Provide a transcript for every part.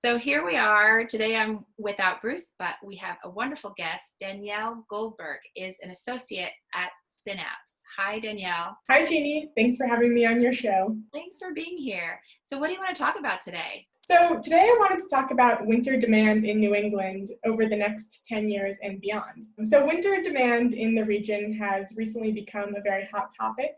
So here we are. Today I'm without Bruce, but we have a wonderful guest. Danielle Goldberg is an associate at Synapse. Hi, Danielle. Hi, Jeannie. Thanks for having me on your show. Thanks for being here. So what do you want to talk about today? So today I wanted to talk about winter demand in New England over the next 10 years and beyond. So winter demand in the region has recently become a very hot topic.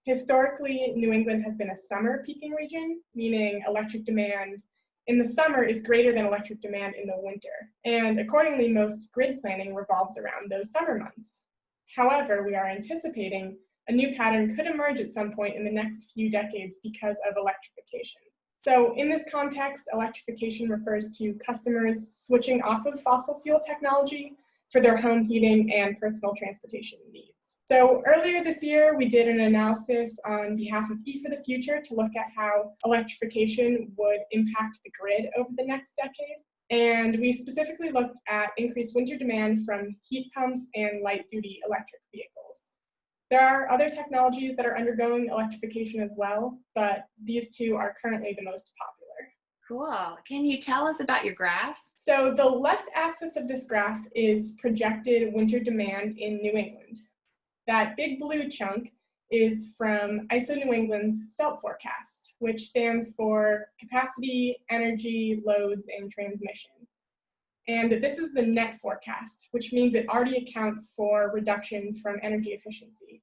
Historically, New England has been a summer peaking region, meaning electric demand in the summer is greater than electric demand in the winter. And accordingly, most grid planning revolves around those summer months. However, we are anticipating a new pattern could emerge at some point in the next few decades because of electrification. So in this context, electrification refers to customers switching off of fossil fuel technology for their home heating and personal transportation needs. So earlier this year, we did an analysis on behalf of E for the Future to look at how electrification would impact the grid over the next decade. And we specifically looked at increased winter demand from heat pumps and light-duty electric vehicles. There are other technologies that are undergoing electrification as well, but these two are currently the most popular. Cool. Can you tell us about your graph? So the left axis of this graph is projected winter demand in New England. That big blue chunk is from ISO New England's CELT forecast, which stands for Capacity, Energy, Loads, and Transmission. And this is the net forecast, which means it already accounts for reductions from energy efficiency.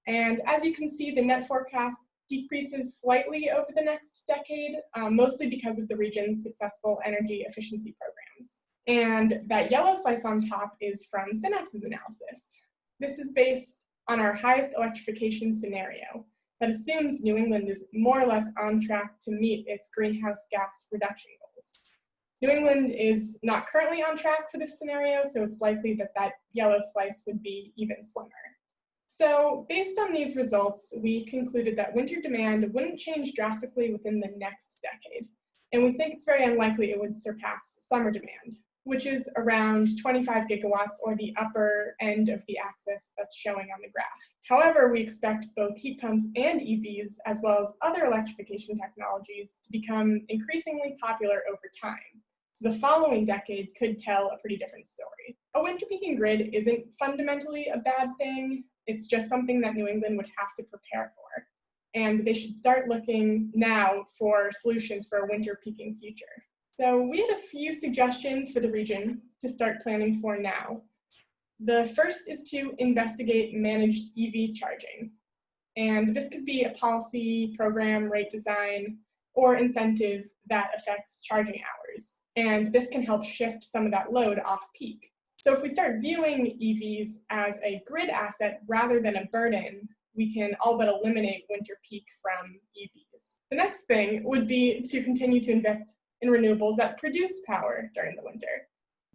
And as you can see, the net forecast decreases slightly over the next decade, mostly because of the region's successful energy efficiency programs. And that yellow slice on top is from Synapse's analysis. This is based on our highest electrification scenario that assumes New England is more or less on track to meet its greenhouse gas reduction goals. New England is not currently on track for this scenario, so it's likely that that yellow slice would be even slimmer. So based on these results, we concluded that winter demand wouldn't change drastically within the next decade, and we think it's very unlikely it would surpass summer demand, which is around 25 gigawatts, or the upper end of the axis that's showing on the graph. However, we expect both heat pumps and EVs, as well as other electrification technologies, to become increasingly popular over time. So the following decade could tell a pretty different story. A winter peaking grid isn't fundamentally a bad thing. It's just something that New England would have to prepare for. And they should start looking now for solutions for a winter peaking future. So we had a few suggestions for the region to start planning for now. The first is to investigate managed EV charging. And this could be a policy, program, rate design, or incentive that affects charging hours. And this can help shift some of that load off peak. So if we start viewing EVs as a grid asset rather than a burden, we can all but eliminate winter peak from EVs. The next thing would be to continue to invest in renewables that produce power during the winter.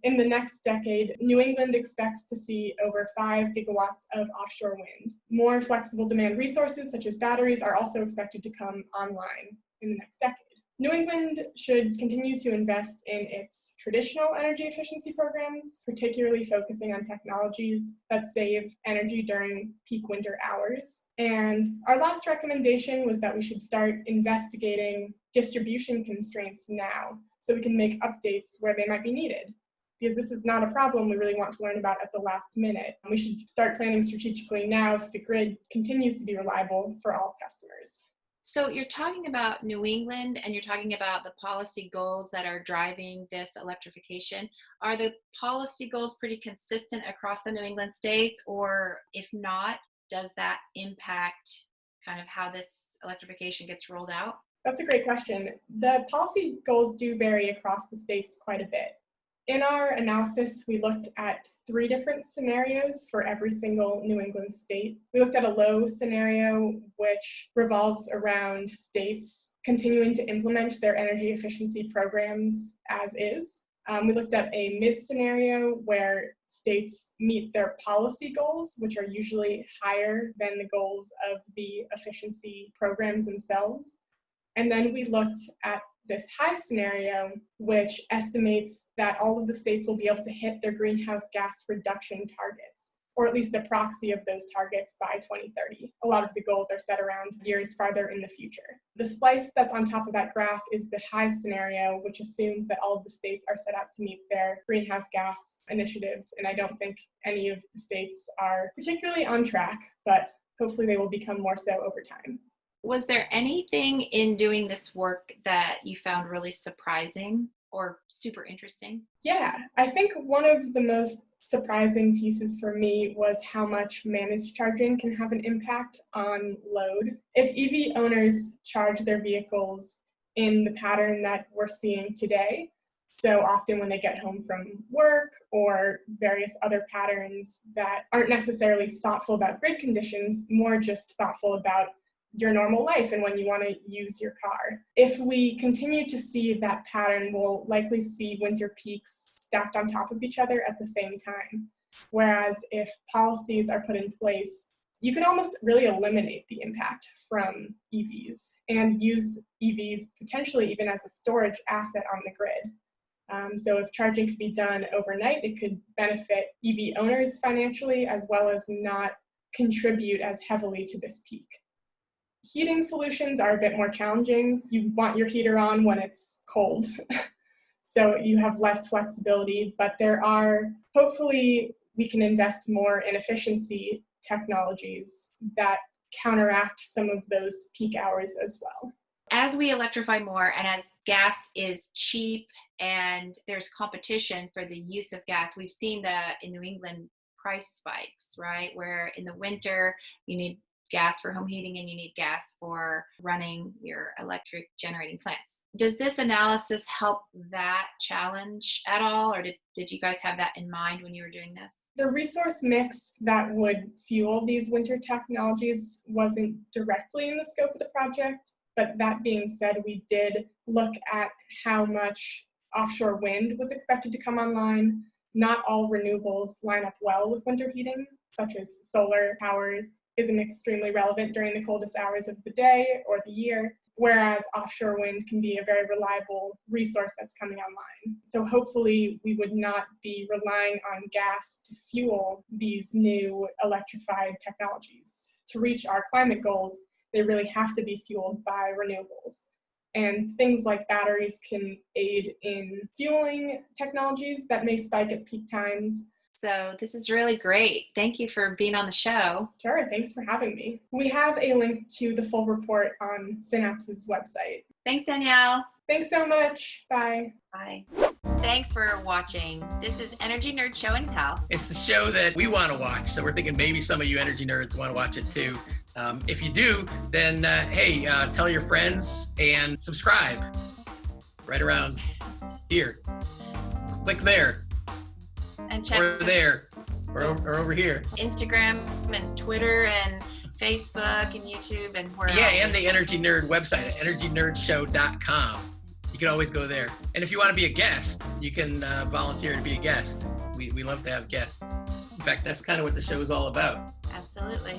In the next decade, New England expects to see over 5 gigawatts of offshore wind. More flexible demand resources, such as batteries, are also expected to come online in the next decade. New England should continue to invest in its traditional energy efficiency programs, particularly focusing on technologies that save energy during peak winter hours. And our last recommendation was that we should start investigating distribution constraints now, so we can make updates where they might be needed. Because this is not a problem we really want to learn about at the last minute. We should start planning strategically now so the grid continues to be reliable for all customers. So you're talking about New England, and you're talking about the policy goals that are driving this electrification. Are the policy goals pretty consistent across the New England states, or if not, does that impact kind of how this electrification gets rolled out? That's a great question. The policy goals do vary across the states quite a bit. In our analysis, we looked at 3 different scenarios for every single New England state. We looked at a low scenario, which revolves around states continuing to implement their energy efficiency programs as is. We looked at a mid scenario where states meet their policy goals, which are usually higher than the goals of the efficiency programs themselves. And then we looked at this high scenario, which estimates that all of the states will be able to hit their greenhouse gas reduction targets, or at least a proxy of those targets by 2030. A lot of the goals are set around years farther in the future. The slice that's on top of that graph is the high scenario, which assumes that all of the states are set out to meet their greenhouse gas initiatives, and I don't think any of the states are particularly on track, but hopefully they will become more so over time. Was there anything in doing this work that you found really surprising or super interesting? Yeah, I think one of the most surprising pieces for me was how much managed charging can have an impact on load. If EV owners charge their vehicles in the pattern that we're seeing today, so often when they get home from work or various other patterns that aren't necessarily thoughtful about grid conditions, more just thoughtful about your normal life and when you want to use your car. If we continue to see that pattern, we'll likely see winter peaks stacked on top of each other at the same time. Whereas if policies are put in place, you can almost really eliminate the impact from EVs and use EVs potentially even as a storage asset on the grid. So if charging could be done overnight, it could benefit EV owners financially as well as not contribute as heavily to this peak. Heating solutions are a bit more challenging. You want your heater on when it's cold, so you have less flexibility, but there are, hopefully we can invest more in efficiency technologies that counteract some of those peak hours as well. As we electrify more and as gas is cheap and there's competition for the use of gas, we've seen in New England price spikes, right? Where in the winter you need gas for home heating and you need gas for running your electric generating plants. Does this analysis help that challenge at all, or did you guys have that in mind when you were doing this? The resource mix that would fuel these winter technologies wasn't directly in the scope of the project, but that being said, we did look at how much offshore wind was expected to come online. Not all renewables line up well with winter heating, such as solar power isn't extremely relevant during the coldest hours of the day or the year, whereas offshore wind can be a very reliable resource that's coming online. So hopefully we would not be relying on gas to fuel these new electrified technologies. To reach our climate goals, they really have to be fueled by renewables. And things like batteries can aid in fueling technologies that may spike at peak times. So this is really great. Thank you for being on the show. Sure, thanks for having me. We have a link to the full report on Synapse's website. Thanks, Danielle. Thanks so much. Bye. Bye. Thanks for watching. This is Energy Nerd Show and Tell. It's the show that we want to watch, so we're thinking maybe some of you energy nerds want to watch it too. If you do, then tell your friends and subscribe right around here. Click there. And check or there, or over here. Instagram and Twitter and Facebook and YouTube and where else? And the Energy Nerd website at energynerdshow.com. You can always go there. And if you want to be a guest, you can volunteer to be a guest. We love to have guests. In fact, that's kind of what the show is all about. Absolutely.